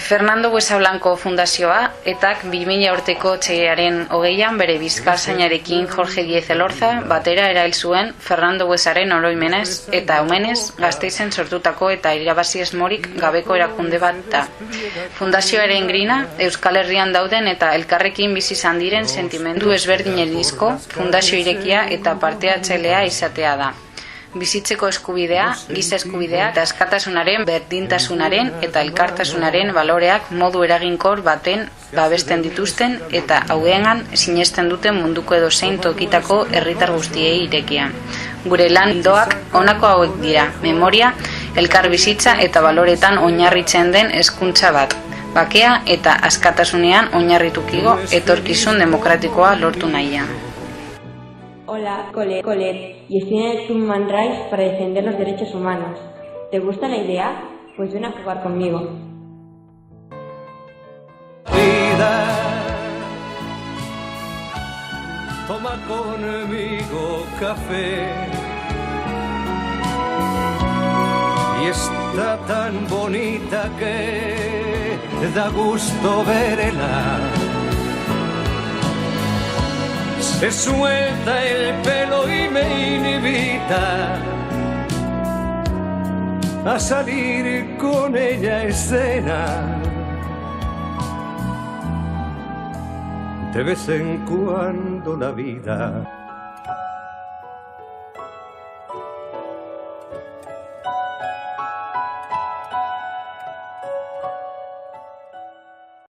Fernando Buesa Blanco Fundazioa, etak 2000 urteko otsailaren 20an bere bizkaltzainarekin Jorge Diez Elorza batera erail zuen Fernando Buesaren oroimenez eta omenez Gasteizen sortutako eta irabazi asmorik gabeko erakunde bat da. Fundazioaren grina, Euskal Herrian dauden eta elkarrekin bizi izan diren sentimendu ezberdinenizko fundazio irekia eta parte-hartzailea izatea da. Bizitzeko eskubidea, giza eskubidea eta askatasunaren, berdintasunaren eta elkartasunaren baloreak modu eraginkor baten babesten dituzten eta hauengan sinesten duten munduko edozein tokitako herritar guztiei irekia. Gure lan ildoak honako hauek dira: memoria, elkar bizitza eta baloretan oinarritzen den hezkuntza bat, bakea eta askatasunean oinarritukiko etorkizun demokratikoa lortu nahian. Hola, Colette, y estoy en el Club Man Rise para defender los derechos humanos. ¿Te gusta la idea? Pues ven a jugar conmigo. Vida, toma conmigo café. Y está tan bonita que da gusto verla. Se suelta el pelo y me invita a salir con ella a escena. De vez en cuando la vida